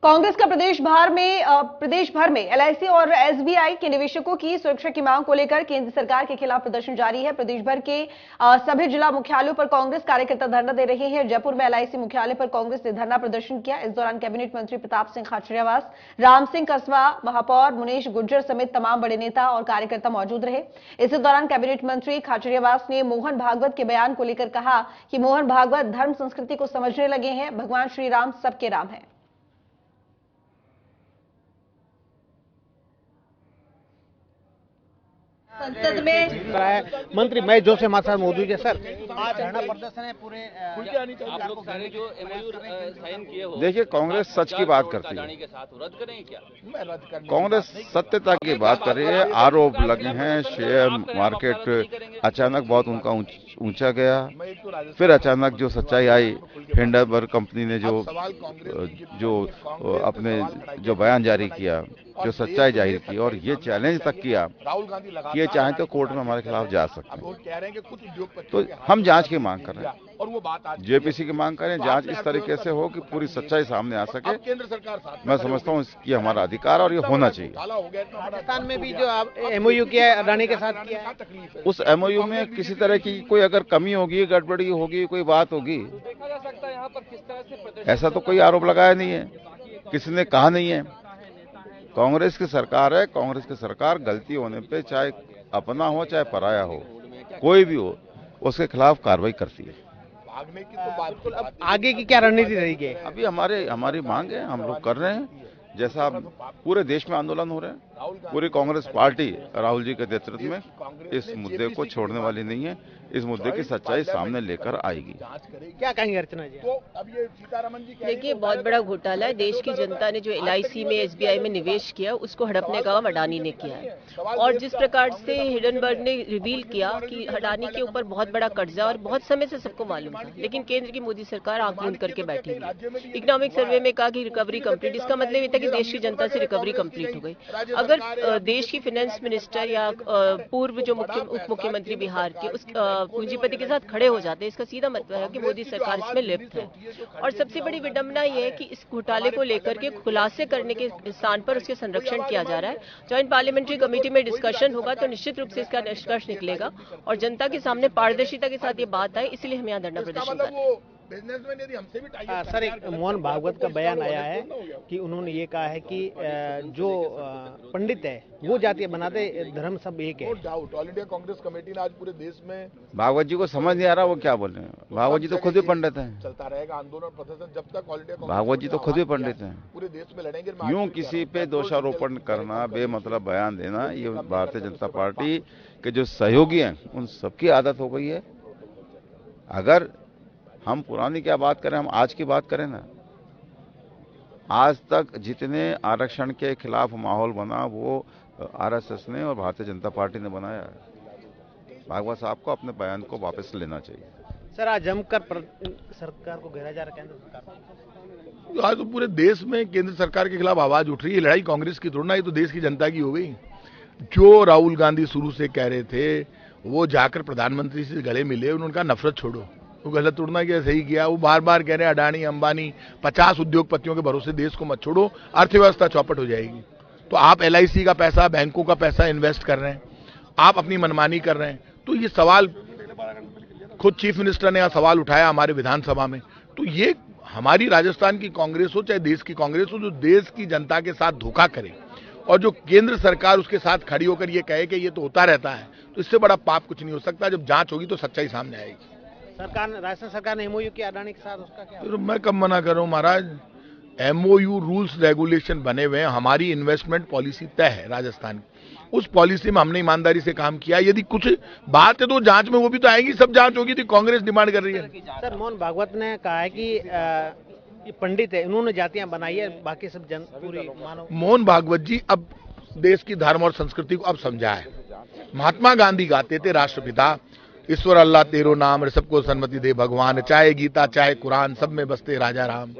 कांग्रेस का प्रदेश भर में एलआईसी और एसबीआई के निवेशकों की सुरक्षा की मांग को लेकर केंद्र सरकार के खिलाफ प्रदर्शन जारी है। प्रदेश भर के सभी जिला मुख्यालयों पर कांग्रेस कार्यकर्ता धरना दे रहे हैं। जयपुर में एलआईसी मुख्यालय पर कांग्रेस ने धरना प्रदर्शन किया। इस दौरान कैबिनेट मंत्री प्रताप सिंह खाचरियावास, राम सिंह कस्बा, महापौर मुनीश गुर्जर समेत तमाम बड़े नेता और कार्यकर्ता मौजूद रहे। इसी दौरान कैबिनेट मंत्री खाचरियावास ने मोहन भागवत के बयान को लेकर कहा कि मोहन भागवत धर्म संस्कृति को समझने लगे हैं। भगवान श्री राम सबके राम है। संसद में मंत्री मैं जोश हमारे साथ मौजूद है। सर, आज धरना प्रदर्शन है पूरे आप लोग सारे जो एमओयू साइन किए हो। देखिए, कांग्रेस सच की बात करती है। के साथ रद्द करें क्या? कांग्रेस सत्यता की बात कर रही है। आरोप लगे हैं, शेयर मार्केट अचानक बहुत उनका ऊंचा गया, फिर अचानक जो सच्चाई आई, हिंडनबर्ग कंपनी ने जो अपने जो बयान जारी किया, जो सच्चाई जाहिर की और ये चैलेंज तक किया कि ये चाहें तो कोर्ट में हमारे खिलाफ जा सकते हैं। तो हम जांच की मांग कर रहे हैं, जेपीसी की मांग करें। जांच इस तरीके से हो कि पूरी सच्चाई सामने आ सके। मैं समझता हूँ कि हमारा अधिकार और ये होना चाहिए। राजस्थान में भी जो एमओयू किया है अडानी के साथ किया है, उस एमओयू में किसी तरह की कोई अगर कमी होगी, गड़बड़ी होगी, कोई बात होगी, देखा जा सकता है यहाँ पर किस तरह से ऐसा तो कोई आरोप लगाया नहीं है, किसी ने कहा नहीं है। कांग्रेस की सरकार है। कांग्रेस की सरकार गलती होने पे चाहे अपना हो चाहे पराया हो, कोई भी हो, उसके खिलाफ कार्रवाई करती है। भागने की तो बात, अब आगे की क्या रणनीति रहेगी? अभी हमारी मांग है, हम लोग कर रहे हैं। जैसा पूरे देश में आंदोलन हो रहे हैं, पूरी कांग्रेस पार्टी राहुल जी के नेतृत्व में इस मुद्दे को छोड़ने वाली नहीं है। इस मुद्दे की सच्चाई सामने लेकर आएगी। क्या कहेंगे अर्चना जी? देखिए, बहुत बड़ा घोटाला है। देश की जनता ने जो एलआईसी में, एसबीआई में निवेश किया, उसको हड़पने का काम अडानी ने किया है। और जिस प्रकार से हिंडनबर्ग ने रिवील किया कि अडानी के ऊपर बहुत बड़ा कर्जा, और बहुत समय से सबको मालूम था, लेकिन केंद्र की मोदी सरकार आंख बंद करके बैठी हुई। इकोनॉमिक सर्वे में कहा कि रिकवरी कंप्लीट, इसका मतलब ये था कि देश की जनता से रिकवरी कंप्लीट हो गई। अगर देश की फाइनेंस मिनिस्टर या पूर्व जो उप मुख्यमंत्री बिहार के उस पूंजीपति के साथ खड़े हो जाते हैं, इसका सीधा मतलब है कि मोदी सरकार इसमें लिप्त है। और सबसे बड़ी विडंबना यह है कि इस घोटाले को लेकर के खुलासे करने के स्थान पर उसके संरक्षण किया जा रहा है। ज्वाइंट पार्लियामेंट्री कमेटी में डिस्कशन होगा तो निश्चित रूप से इसका निष्कर्ष निकलेगा और जनता के सामने पारदर्शिता के साथ ये बात आए, इसलिए हम यहाँ धरना प्रदर्शन कर रहे हैं। सर, एक मोहन भागवत का बयान आया है कि उन्होंने ये कहा है कि जो पंडित है वो जाति बनाते, धर्म सब एक है। ऑल इंडिया कांग्रेस कमेटी ने आज पूरे देश में, भागवत जी को समझ नहीं आ रहा वो क्या बोल रहे हैं। भागवत जी तो खुद भी पंडित हैं। चलता रहेगा आंदोलन प्रदर्शन जब तक ऑल इंडिया। भागवत जी तो खुद भी पंडित हैं। पूरे देश में लड़ेंगे। यूं किसी पे दोषारोपण करना, बेमतलब बयान देना, ये भारतीय जनता पार्टी के जो सहयोगी हैं उन सबकी आदत हो गई है। अगर हम पुरानी क्या बात करें, हम आज की बात करें ना, आज तक जितने आरक्षण के खिलाफ माहौल बना वो आरएसएस ने और भारतीय जनता पार्टी ने बनाया है। भागवत साहब को अपने बयान को वापस लेना चाहिए। सर, आज जमकर सरकार को घेरा जा रहा है, केंद्र सरकार। आज तो पूरे देश में केंद्र सरकार के खिलाफ आवाज उठ रही है। लड़ाई कांग्रेस की थोड़ी ना, ये तो देश की जनता की हो गई। जो राहुल गांधी शुरू से कह रहे थे, वो जाकर प्रधानमंत्री से गले मिले, उन्होंने कहा नफरत छोड़ो। वो गलत उड़ना किया, सही किया। वो बार बार कह रहे हैं अडानी अंबानी 50 उद्योगपतियों के भरोसे देश को मत छोड़ो, अर्थव्यवस्था चौपट हो जाएगी। तो आप एलआईसी का पैसा, बैंकों का पैसा इन्वेस्ट कर रहे हैं, आप अपनी मनमानी कर रहे हैं। तो ये सवाल खुद चीफ मिनिस्टर ने यहाँ सवाल उठाया हमारे विधानसभा में। तो ये हमारी राजस्थान की कांग्रेस हो चाहे देश की कांग्रेस हो, जो देश की जनता के साथ धोखा करे और जो केंद्र सरकार उसके साथ खड़ी होकर ये कहे कि ये तो होता रहता है, तो इससे बड़ा पाप कुछ नहीं हो सकता। जब जांच होगी तो सच्चाई सामने आएगी। राजस्थान सरकार ने एमओयू किया अडानी के साथ, उसका क्या? तो मैं कब मना कर रहा हूँ महाराज। एमओयू रूल्स रेगुलेशन बने हुए हैं, हमारी इन्वेस्टमेंट पॉलिसी तय है राजस्थान की। उस पॉलिसी में हमने ईमानदारी से काम किया। यदि कुछ बात है तो जांच में वो भी तो आएगी, सब जांच होगी। तो कांग्रेस डिमांड कर रही है। सर, मोहन भागवत ने कहा है कि ये पंडित है, इन्होंने जातियां बनाई है, बाकी सब पूरी मानव। मोहन भागवत जी अब देश की धर्म और संस्कृति को अब समझा है। महात्मा गांधी गाते थे, राष्ट्रपिता, ईश्वर अल्लाह तेरो नाम रे सबको सन्मति दे भगवान, चाहे गीता चाहे कुरान सब में बसते राजा राम।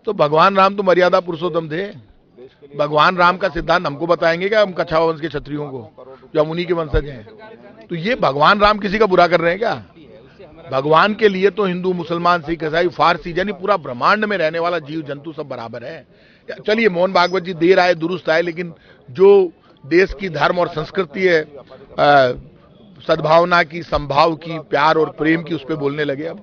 तो भगवान राम तो मर्यादा पुरुषोत्तम थे। भगवान राम का सिद्धांत हमको बताएंगे क्या, हम कछावा वंश के क्षत्रियों को, जो हम उन्हीं के वंशज हैं? तो ये भगवान राम किसी का बुरा कर रहे हैं क्या? भगवान के लिए तो हिंदू, मुसलमान, सिख, ईसाई, फारसी यानी पूरा ब्रह्मांड में रहने वाला जीव जंतु सब बराबर है। चलिए मोहन भागवत जी देर आए दुरुस्त आए, लेकिन जो देश की धर्म और संस्कृति है, सद्भावना की, संभाव की, प्यार और प्रेम की, उस पर बोलने लगे अब।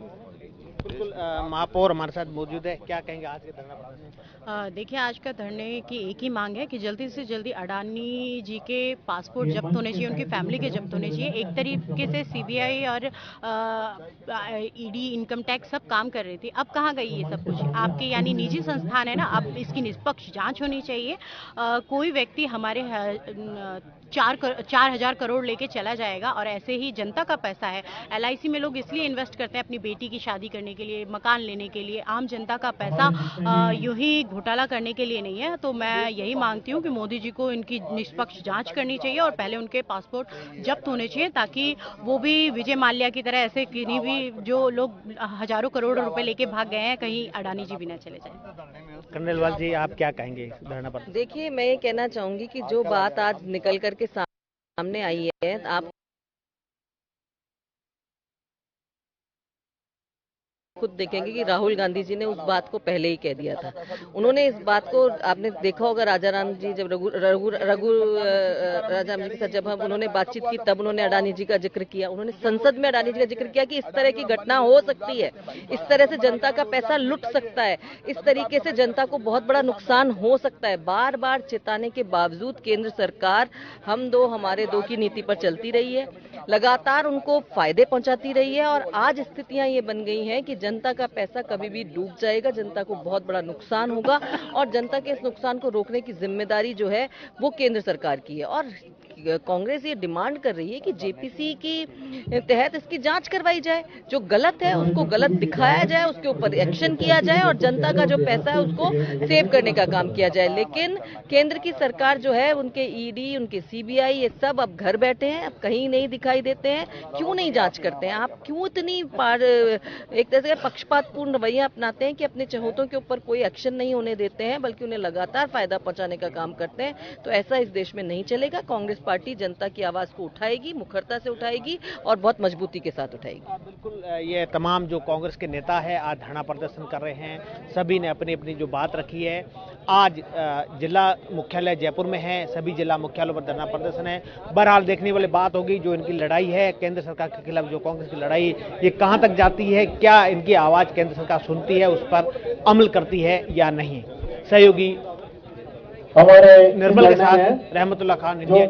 बिल्कुल महापौर हमारे साथ मौजूद है, क्या कहेंगे आज के धरना प्रदर्शन? देखिए, आज का धरने की एक ही मांग है कि जल्दी से जल्दी अडानी जी के पासपोर्ट जब्त होने चाहिए, उनकी फैमिली के जब्त होने चाहिए। एक तरीके से सीबीआई और ईडी, इनकम टैक्स सब काम कर रही थी, अब कहाँ गई ये सब कुछ? आपके यानी निजी संस्थान है ना, अब इसकी निष्पक्ष जांच होनी चाहिए। कोई व्यक्ति हमारे 4,000 करोड़ लेके चला जाएगा और ऐसे ही जनता का पैसा है। LIC में लोग इसलिए इन्वेस्ट करते हैं अपनी बेटी की शादी करने के लिए, मकान लेने के लिए। आम जनता का पैसा यूं ही घोटाला करने के लिए नहीं है। तो मैं यही मांगती हूँ कि मोदी जी को इनकी निष्पक्ष जांच करनी चाहिए और पहले उनके पासपोर्ट जब्त होने चाहिए, ताकि वो भी विजय माल्या की तरह ऐसे किन्हीं भी जो लोग हजारों करोड़ रुपए लेके भाग गए हैं, कहीं अडानी जी भी ना चले जाए। खंडेलवाल जी, आप क्या कहेंगे इस धरना पर? देखिए, मैं ये कहना चाहूंगी कि जो बात आज निकल करके सामने आई है, आप खुद देखेंगे कि राहुल गांधी जी ने उस बात को पहले ही कह दिया था। उन्होंने इस बात को, आपने देखा होगा राजा राम जी जब राजा राम जी के साथ जब उन्होंने बातचीत की, तब उन्होंने अडानी जी का जिक्र किया। उन्होंने संसद में अडानी जी का जिक्र किया कि इस तरह की घटना हो सकती है, इस तरह से जनता का पैसा लुट सकता है, इस तरीके से जनता को बहुत बड़ा नुकसान हो सकता है। बार बार चेताने के बावजूद केंद्र सरकार हम दो हमारे दो की नीति पर चलती रही है, लगातार उनको फायदे पहुंचाती रही है। और आज स्थितियां ये बन गई हैं कि जनता का पैसा कभी भी डूब जाएगा, जनता को बहुत बड़ा नुकसान होगा और जनता के इस नुकसान को रोकने की जिम्मेदारी जो है वो केंद्र सरकार की है। और कांग्रेस ये डिमांड कर रही है कि जेपीसी की तहत इसकी जांच करवाई जाए, जो गलत है उसको गलत दिखाया जाए, उसके ऊपर एक्शन किया जाए और जनता का जो पैसा है उसको सेव करने का काम किया जाए। लेकिन केंद्र की सरकार जो है, उनके ईडी, उनके सीबीआई, ये सब अब घर बैठे हैं, अब कहीं नहीं दिखाई देते हैं। क्यों नहीं जांच करते हैं? आप क्यों इतनी एक तरह से पक्षपातपूर्ण रवैया अपनाते हैं कि अपने चहेतों के ऊपर कोई एक्शन नहीं होने देते हैं, बल्कि उन्हें लगातार फायदा पहुंचाने का काम करते हैं? तो ऐसा इस देश में नहीं चलेगा। कांग्रेस पार्टी जनता की आवाज को उठाएगी, मुखरता से उठाएगी और बहुत मजबूती के साथ उठाएगी। बिल्कुल, ये तमाम जो कांग्रेस के नेता है आज धरना प्रदर्शन कर रहे हैं, सभी ने अपनी अपनी जो बात रखी है। आज जिला मुख्यालय जयपुर में है, सभी जिला मुख्यालयों पर धरना प्रदर्शन है। बहरहाल देखने वाली बात होगी जो इनकी लड़ाई है केंद्र सरकार के खिलाफ, जो कांग्रेस की लड़ाई, ये कहां तक जाती है, क्या इनकी आवाज केंद्र सरकार सुनती है, उस पर अमल करती है या नहीं। सहयोगी निर्मल के साथ रहमतुल्लाह खान, इंडिया।